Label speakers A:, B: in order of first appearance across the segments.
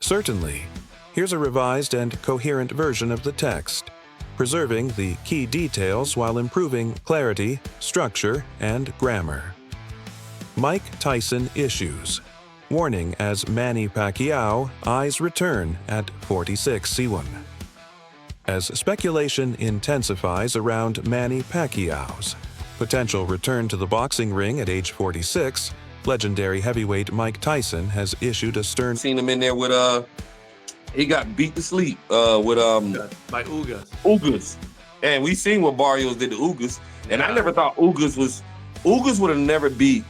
A: Certainly. Here's a revised and coherent version of the text, preserving the key details while improving clarity, structure, and grammar. Mike Tyson issues. Warning as Manny Pacquiao eyes return at 46-1. As speculation intensifies around Manny Pacquiao's potential return to the boxing ring at age 46, legendary heavyweight Mike Tyson has issued a stern...
B: Seen him in there with, he got beat to sleep with...
C: By Ugas.
B: Ugas. And we seen what Barrios did to Ugas. And I never thought Ugas would have never beat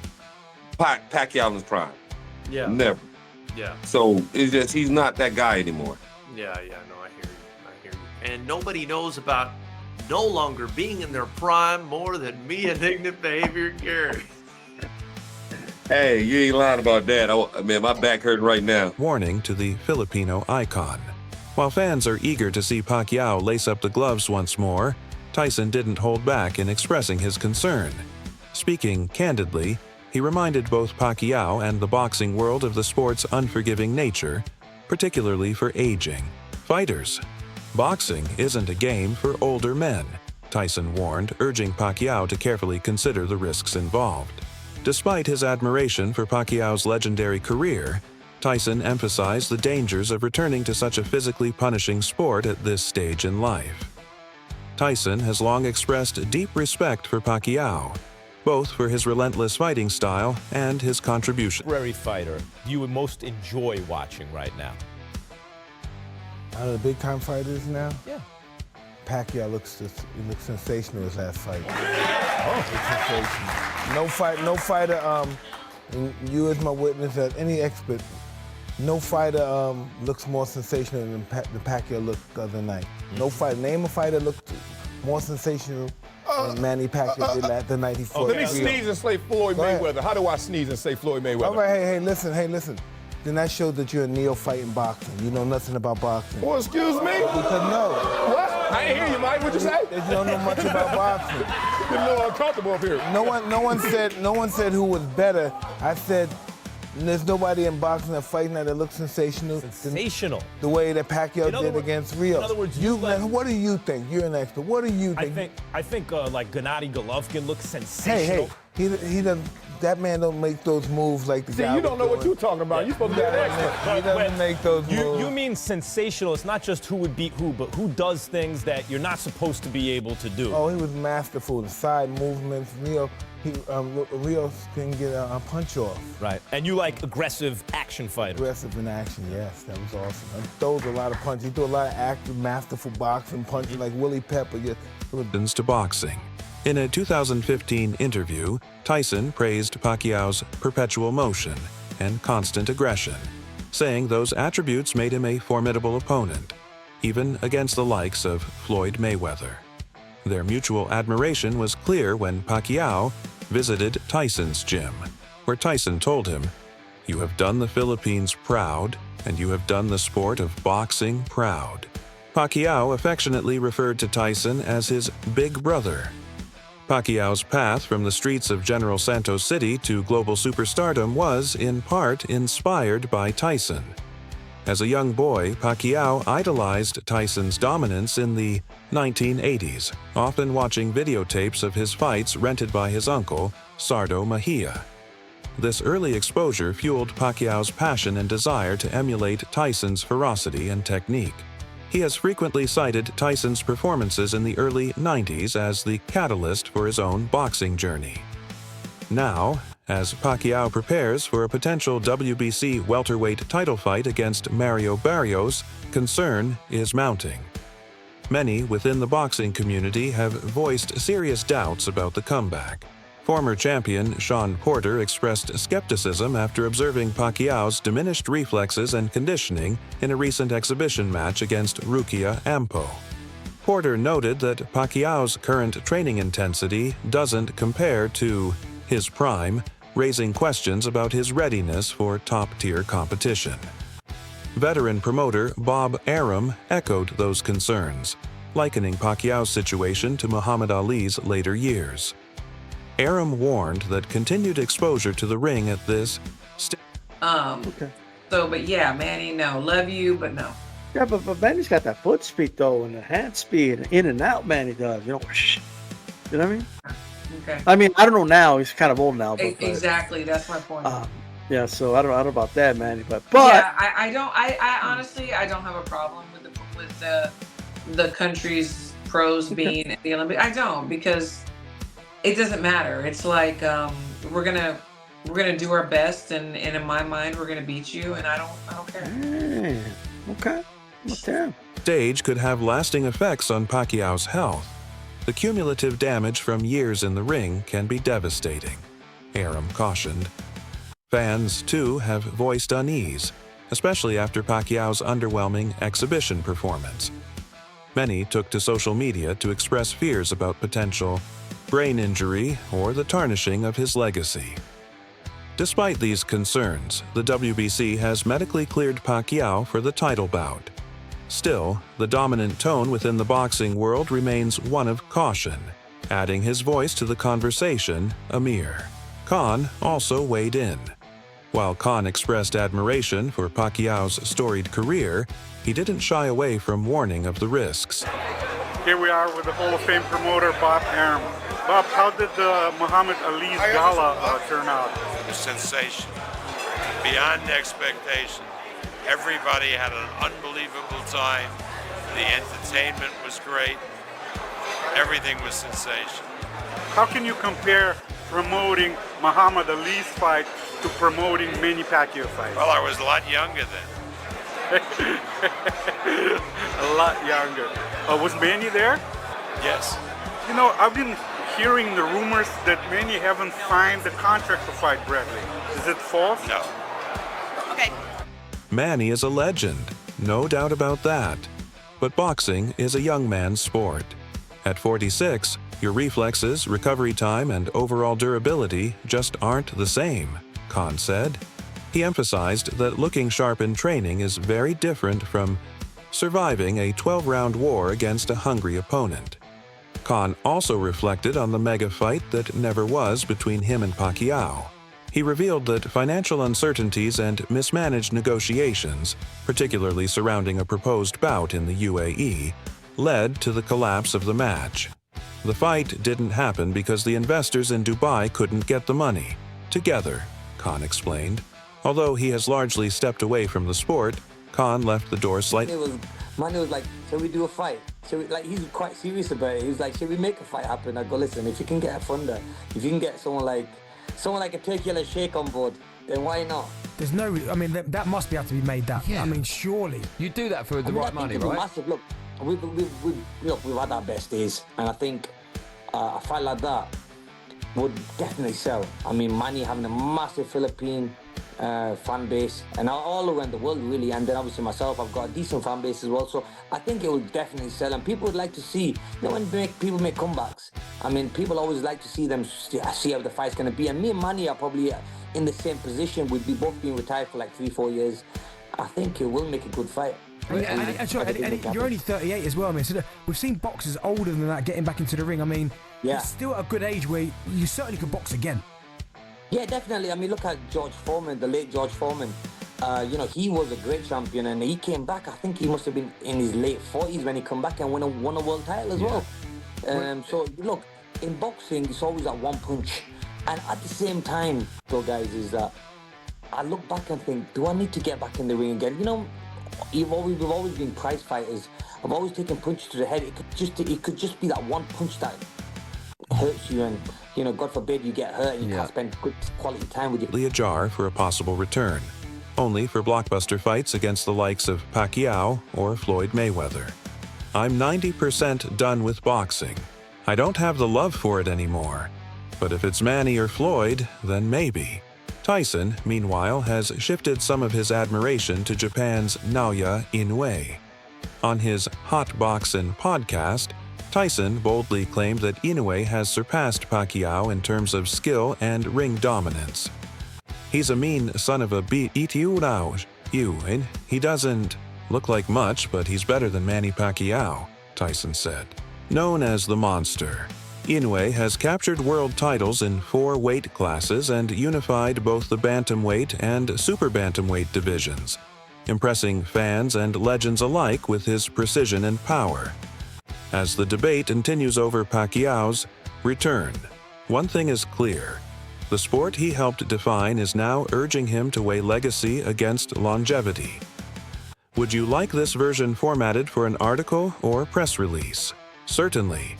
B: Pacquiao in his prime.
C: Yeah.
B: Never.
C: Yeah.
B: So it's just, he's not that guy anymore.
C: Yeah, no, I hear you. And nobody knows about no longer being in their prime more than me and Ignorant Behavior Gary.
B: Hey, you ain't lying about that. Man, my back hurting right now.
A: Warning to the Filipino icon. While fans are eager to see Pacquiao lace up the gloves once more, Tyson didn't hold back in expressing his concern. Speaking candidly, he reminded both Pacquiao and the boxing world of the sport's unforgiving nature, particularly for aging fighters. Boxing isn't a game for older men, Tyson warned, urging Pacquiao to carefully consider the risks involved. Despite his admiration for Pacquiao's legendary career, Tyson emphasized the dangers of returning to such a physically punishing sport at this stage in life. Tyson has long expressed deep respect for Pacquiao, both for his relentless fighting style and his contribution.
D: Contemporary fighter you would most enjoy watching right now?
E: Out of the big-time fighters now?
D: Yeah.
E: Pacquiao looks sensational his last fight. Oh, sensational. No fighter, and you as my witness, as any expert, no fighter looks more sensational than Pacquiao looked the other night. No fighter, name a fighter looked more sensational than Manny Pacquiao did the night he fought.
F: Let me sneeze and say Floyd Mayweather. How do I sneeze and say Floyd Mayweather?
E: All right, hey, listen. Then that shows that you're a neophyte in boxing. You know nothing about boxing.
F: Well, excuse me?
E: Because no.
F: What? I didn't hear you, Mike. What'd you say?
E: You don't know much about boxing.
F: You're a little uncomfortable up here.
E: No one said who was better. I said there's nobody in boxing that fighting that looks sensational.
D: Sensational.
E: The way that Pacquiao did
D: words,
E: against Rio.
D: In other words,
E: what do you think? You're an expert. What do you think?
D: I think like Gennady Golovkin looks sensational.
E: Hey, he doesn't. That man don't make those moves like the guy.
F: See, you don't know what you're talking about. You're supposed to be an expert.
E: He doesn't make those moves.
D: You mean sensational? It's not just who would beat who, but who does things that you're not supposed to be able to do.
E: Oh, he was masterful. The side movements. Rio can get a punch off.
D: Right. And you like aggressive action fighters.
E: Aggressive in action, yes. That was awesome. He throws a lot of punches. He threw a lot of active, masterful boxing punches like Willie Pepper.
A: To boxing. In a 2015 interview, Tyson praised Pacquiao's perpetual motion and constant aggression, saying those attributes made him a formidable opponent, even against the likes of Floyd Mayweather. Their mutual admiration was clear when Pacquiao visited Tyson's gym, where Tyson told him, "You have done the Philippines proud, and you have done the sport of boxing proud." Pacquiao affectionately referred to Tyson as his big brother. Pacquiao's path from the streets of General Santos City to global superstardom was, in part, inspired by Tyson. As a young boy, Pacquiao idolized Tyson's dominance in the 1980s, often watching videotapes of his fights rented by his uncle, Sardo Mejia. This early exposure fueled Pacquiao's passion and desire to emulate Tyson's ferocity and technique. He has frequently cited Tyson's performances in the early 90s as the catalyst for his own boxing journey. Now, as Pacquiao prepares for a potential WBC welterweight title fight against Mario Barrios, concern is mounting. Many within the boxing community have voiced serious doubts about the comeback. Former champion Shawn Porter expressed skepticism after observing Pacquiao's diminished reflexes and conditioning in a recent exhibition match against Rukia Ampo. Porter noted that Pacquiao's current training intensity doesn't compare to his prime, raising questions about his readiness for top-tier competition. Veteran promoter Bob Arum echoed those concerns, likening Pacquiao's situation to Muhammad Ali's later years. Arum warned that continued exposure to the ring at this
G: Okay. So, but yeah, Manny, no. Love you, but no.
H: Yeah, but Manny's got that foot speed though, and the hand speed, in and out. Manny does, you know. You know what I mean?
G: Okay.
H: I mean, I don't know now. He's kind of old now. But,
G: Exactly. That's my point.
H: Yeah. So I don't know about that, Manny. But
G: yeah, I don't. I honestly, I don't have a problem with the country's pros being at the Olympics. I don't, because it doesn't matter. It's like we're gonna do our best, and in my mind, we're gonna beat you, and I don't care.
H: Okay. Okay.
A: Stage could have lasting effects on Pacquiao's health. The cumulative damage from years in the ring can be devastating, Arum cautioned. Fans, too, have voiced unease, especially after Pacquiao's underwhelming exhibition performance. Many took to social media to express fears about potential brain injury or the tarnishing of his legacy. Despite these concerns, the WBC has medically cleared Pacquiao for the title bout. Still, the dominant tone within the boxing world remains one of caution. Adding his voice to the conversation, Amir Khan also weighed in. While Khan expressed admiration for Pacquiao's storied career, he didn't shy away from warning of the risks.
I: Here we are with the Hall of Fame promoter, Bob Arum. Bob, how did Muhammad Ali's gala turn out?
J: A sensation, beyond expectation. Everybody had an unbelievable time. The entertainment was great. Everything was sensational.
I: How can you compare promoting Muhammad Ali's fight to promoting Manny Pacquiao fight?
J: Well, I was a lot younger then.
I: A lot younger. Was Manny there?
J: Yes.
I: You know, I've been hearing the rumors that Manny haven't signed the contract to fight Bradley. Is it false?
J: No.
G: Okay.
A: Manny is a legend, no doubt about that. But boxing is a young man's sport. At 46, your reflexes, recovery time, and overall durability just aren't the same, Khan said. He emphasized that looking sharp in training is very different from surviving a 12-round war against a hungry opponent. Khan also reflected on the mega fight that never was between him and Pacquiao. He revealed that financial uncertainties and mismanaged negotiations, particularly surrounding a proposed bout in the UAE, led to the collapse of the match. The fight didn't happen because the investors in Dubai couldn't get the money. Together, Khan explained. Although he has largely stepped away from the sport, Khan left the door slightly.
K: Manny was like, shall we do a fight? He's quite serious about it. He was like, shall we make a fight happen? I go, listen, if you can get a funder, if you can get someone like a Turkey and Sheikh on board, then why not?
L: There's no, I mean, that must be able to be made that. Yeah. I mean, surely.
M: You do that for the right money, right?
K: Massive. Look, we've had our best days, and I think a fight like that would definitely sell. I mean, Manny having a massive Philippine fan base, and all around the world really, and then obviously myself, I've got a decent fan base as well, so I think it will definitely sell, and people would like to see, when people make comebacks, I mean, people always like to see them, see how the fight's going to be, and me and Manny are probably in the same position. We'd be both being retired for like 3-4 years. I think it will make a good fight.
L: And you're only 38 as well, I mean, so we've seen boxers older than that getting back into the ring. I mean, it's still at a good age where you certainly could box again.
K: Yeah, definitely. I mean, look at George Foreman, the late George Foreman. He was a great champion, and he came back. I think he must have been in his late 40s when he come back and won a world title as well. So, look, in boxing, it's always that one punch. And at the same time, though, guys, is that I look back and think, do I need to get back in the ring again? You know, we've always been prize fighters. I've always taken punches to the head. It could just be that one punch that hurts you, and God forbid you get hurt and you can't spend good quality time with you.
A: Ajar for a possible return, only for blockbuster fights against the likes of Pacquiao or Floyd Mayweather. I'm 90% done with boxing. I don't have the love for it anymore. But if it's Manny or Floyd, then maybe. Tyson, meanwhile, has shifted some of his admiration to Japan's Naoya Inoue. On his Hot Boxin' podcast, Tyson boldly claimed that Inoue has surpassed Pacquiao in terms of skill and ring dominance. He's a mean son of a He doesn't look like much, but he's better than Manny Pacquiao, Tyson said. Known as the Monster, Inoue has captured world titles in 4 weight classes and unified both the bantamweight and super bantamweight divisions, impressing fans and legends alike with his precision and power. As the debate continues over Pacquiao's return, one thing is clear. The sport he helped define is now urging him to weigh legacy against longevity. Would you like this version formatted for an article or press release? Certainly.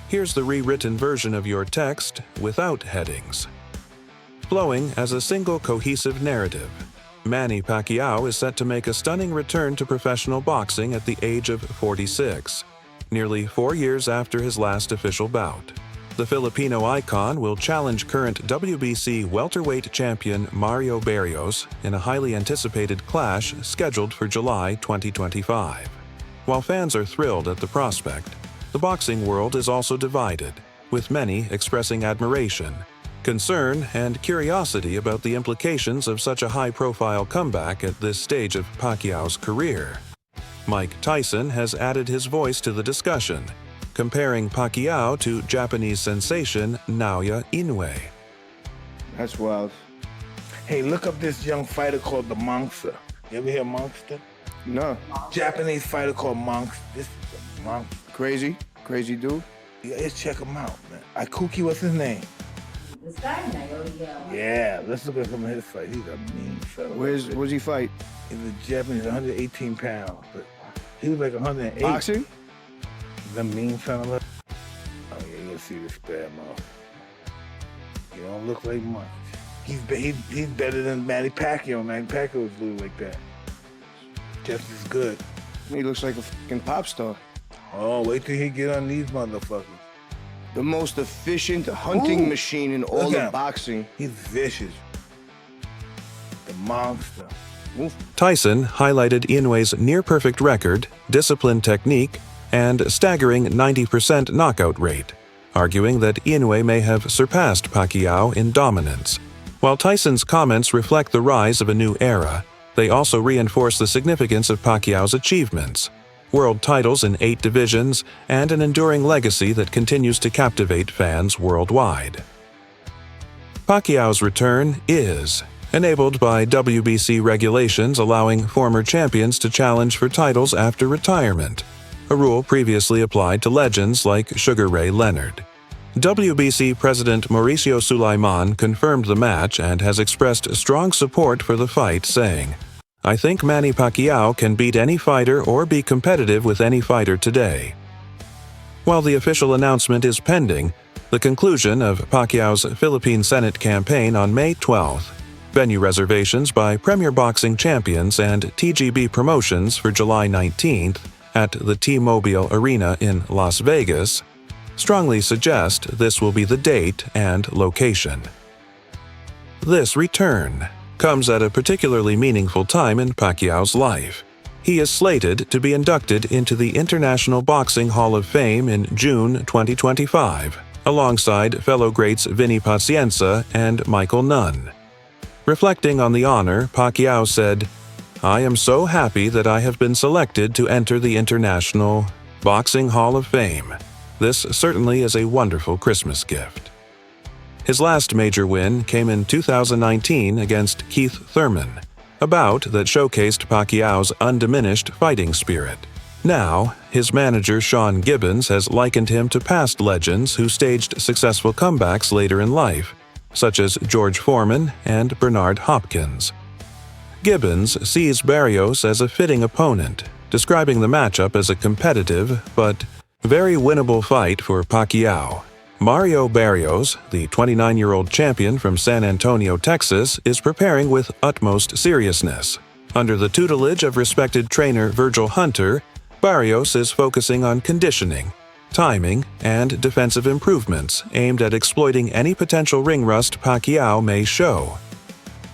A: Here's the rewritten version of your text without headings. Flowing as a single cohesive narrative, Manny Pacquiao is set to make a stunning return to professional boxing at the age of 46, nearly 4 years after his last official bout. The Filipino icon will challenge current WBC welterweight champion Mario Barrios in a highly anticipated clash scheduled for July 2025. While fans are thrilled at the prospect, the boxing world is also divided, with many expressing admiration, concern, and curiosity about the implications of such a high-profile comeback at this stage of Pacquiao's career. Mike Tyson has added his voice to the discussion, comparing Pacquiao to Japanese sensation Naoya Inoue.
E: That's wild. Hey, look up this young fighter called the Monster. You ever hear Monster?
N: No.
E: Japanese fighter called Monster. This is a Monster.
N: Crazy dude?
E: Yeah, let's check him out, man. Ikuki, what's his name?
O: This guy, Naoya.
E: Yeah, let's look at some of his fights. He's a mean fella.
N: Where's he fight?
E: He's a Japanese, 118 pounds. But he was like 108.
N: Boxing?
E: The mean fella. Oh yeah, you'll see this bad mouth. He don't look like much. He's better than Manny Pacquiao. Manny Pacquiao was little like that. Just as good.
N: He looks like a fucking pop star.
E: Oh, wait till he get on these motherfuckers.
N: The most efficient hunting machine in all of boxing.
E: He's vicious. The Monster.
A: Tyson highlighted Inoue's near-perfect record, disciplined technique, and staggering 90% knockout rate, arguing that Inoue may have surpassed Pacquiao in dominance. While Tyson's comments reflect the rise of a new era, they also reinforce the significance of Pacquiao's achievements: world titles in 8 divisions and an enduring legacy that continues to captivate fans worldwide. Pacquiao's return is enabled by WBC regulations allowing former champions to challenge for titles after retirement, a rule previously applied to legends like Sugar Ray Leonard. WBC President Mauricio Sulaiman confirmed the match and has expressed strong support for the fight, saying, "I think Manny Pacquiao can beat any fighter or be competitive with any fighter today." While the official announcement is pending, the conclusion of Pacquiao's Philippine Senate campaign on May 12th, venue reservations by Premier Boxing Champions and TGB Promotions for July 19th at the T-Mobile Arena in Las Vegas, strongly suggest this will be the date and location. This return comes at a particularly meaningful time in Pacquiao's life. He is slated to be inducted into the International Boxing Hall of Fame in June 2025, alongside fellow greats Vinny Pacienza and Michael Nunn. Reflecting on the honor, Pacquiao said, "I am so happy that I have been selected to enter the International Boxing Hall of Fame. This certainly is a wonderful Christmas gift." His last major win came in 2019 against Keith Thurman, a bout that showcased Pacquiao's undiminished fighting spirit. Now, his manager Sean Gibbons has likened him to past legends who staged successful comebacks later in life, such as George Foreman and Bernard Hopkins. Gibbons sees Barrios as a fitting opponent, describing the matchup as a competitive but very winnable fight for Pacquiao. Mario Barrios, the 29-year-old champion from San Antonio, Texas, is preparing with utmost seriousness. Under the tutelage of respected trainer Virgil Hunter, Barrios is focusing on conditioning, timing, and defensive improvements aimed at exploiting any potential ring rust Pacquiao may show.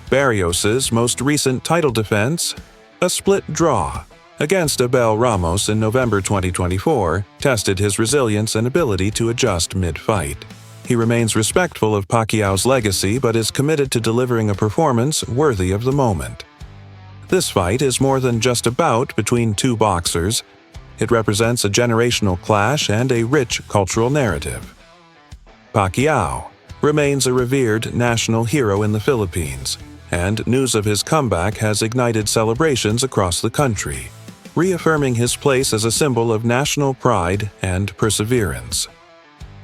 A: Barrios's most recent title defense, a split draw against Abel Ramos in November 2024, tested his resilience and ability to adjust mid-fight. He remains respectful of Pacquiao's legacy but is committed to delivering a performance worthy of the moment. This fight is more than just a bout between two boxers. It represents a generational clash and a rich cultural narrative. Pacquiao remains a revered national hero in the Philippines, and news of his comeback has ignited celebrations across the country, reaffirming his place as a symbol of national pride and perseverance.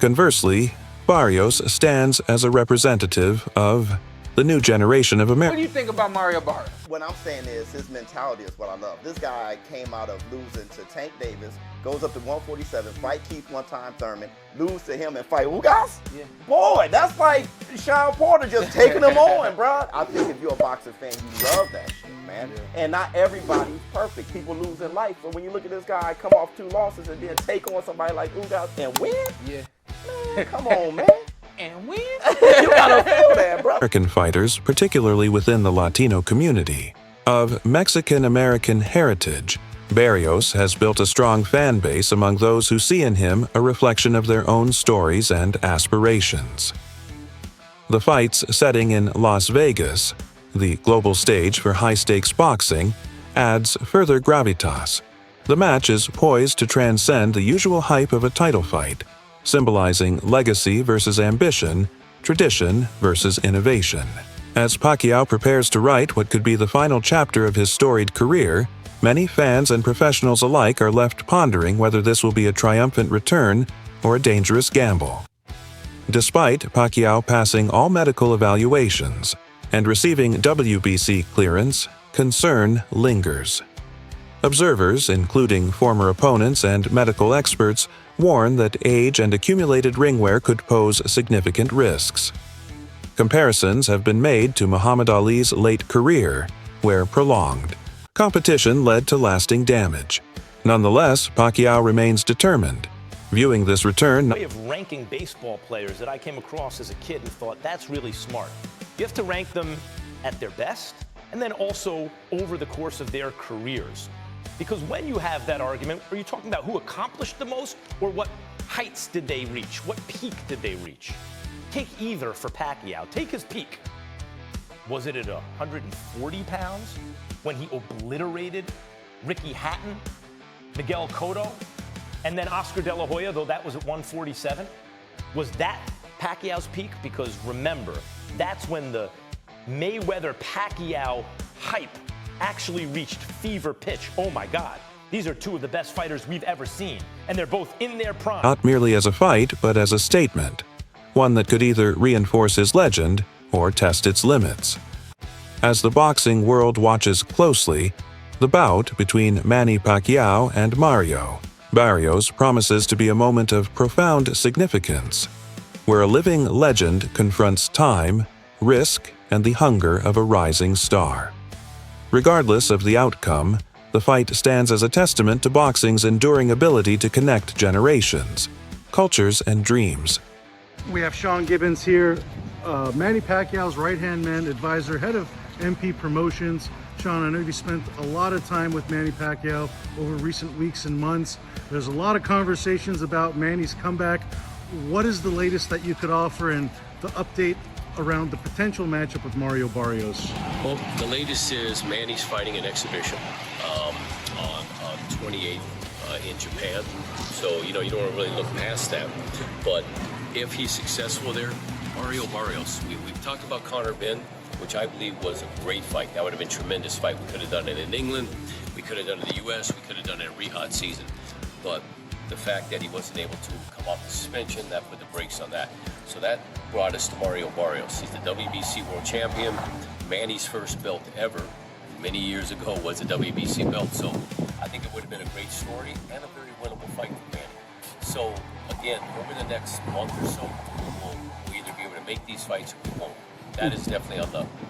A: Conversely, Barrios stands as a representative of the new generation of
P: What do
A: America.
P: you think about Mario Barrios?
Q: What I'm saying is his mentality is what I love. This guy came out of losing to Tank Davis, goes up to 147, fight Keith one time Thurman, lose to him and fight Ugas? Yeah. Boy, that's like Sean Porter just taking him on, bro. I think if you're a boxing fan, you love that shit, man. Yeah. And not everybody's perfect. People lose in life. So when you look at this guy come off 2 losses and then take on somebody like Ugas and win, man, come on, man.
P: And win?
Q: You gotta feel that, bro.
A: American fighters, particularly within the Latino community. Of Mexican-American heritage, Barrios has built a strong fan base among those who see in him a reflection of their own stories and aspirations. The fight's setting in Las Vegas, the global stage for high-stakes boxing, adds further gravitas. The match is poised to transcend the usual hype of a title fight, symbolizing legacy versus ambition, tradition versus innovation. As Pacquiao prepares to write what could be the final chapter of his storied career, many fans and professionals alike are left pondering whether this will be a triumphant return or a dangerous gamble. Despite Pacquiao passing all medical evaluations and receiving WBC clearance, concern lingers. Observers, including former opponents and medical experts, warn that age and accumulated ring wear could pose significant risks. Comparisons have been made to Muhammad Ali's late career, where prolonged competition led to lasting damage. Nonetheless, Pacquiao remains determined, viewing this return
D: way of ranking baseball players that I came across as a kid and thought that's really smart. You have to rank them at their best and then also over the course of their careers. Because when you have that argument, are you talking about who accomplished the most or what heights did they reach? What peak did they reach? Take either for Pacquiao. Take his peak. Was it at 140 pounds when he obliterated Ricky Hatton, Miguel Cotto, and then Oscar De La Hoya, though that was at 147? Was that Pacquiao's peak? Because remember, that's when the Mayweather-Pacquiao hype actually reached fever pitch. Oh my God, these are 2 of the best fighters we've ever seen, and they're both in their prime.
A: not merely as a fight, but as a statement, one that could either reinforce his legend or test its limits. As the boxing world watches closely, the bout between Manny Pacquiao and Mario Barrios promises to be a moment of profound significance, where a living legend confronts time, risk, and the hunger of a rising star. Regardless of the outcome, the fight stands as a testament to boxing's enduring ability to connect generations, cultures, and dreams.
I: We have Sean Gibbons here, Manny Pacquiao's right-hand man, advisor, head of MP Promotions. Sean, I know you spent a lot of time with Manny Pacquiao over recent weeks and months. There's a lot of conversations about Manny's comeback. What is the latest that you could offer and the update around the potential matchup with Mario Barrios?
R: Well, the latest is Manny's fighting an exhibition on 28th in Japan. So, you don't want to really look past that. But if he's successful there, Mario Barrios. We've talked about Conor Benn, which I believe was a great fight. That would have been a tremendous fight. We could have done it in England. We could have done it in the U.S. We could have done it in Riyadh season. But the fact that he wasn't able to come off the suspension, that put the brakes on that. So that brought us to Mario Barrios. He's the WBC world champion. Manny's first belt ever, many years ago, was a WBC belt. So I think it would have been a great story and a very winnable fight for Manny. So again, over the next month or so, we'll either be able to make these fights or we won't. That is definitely on the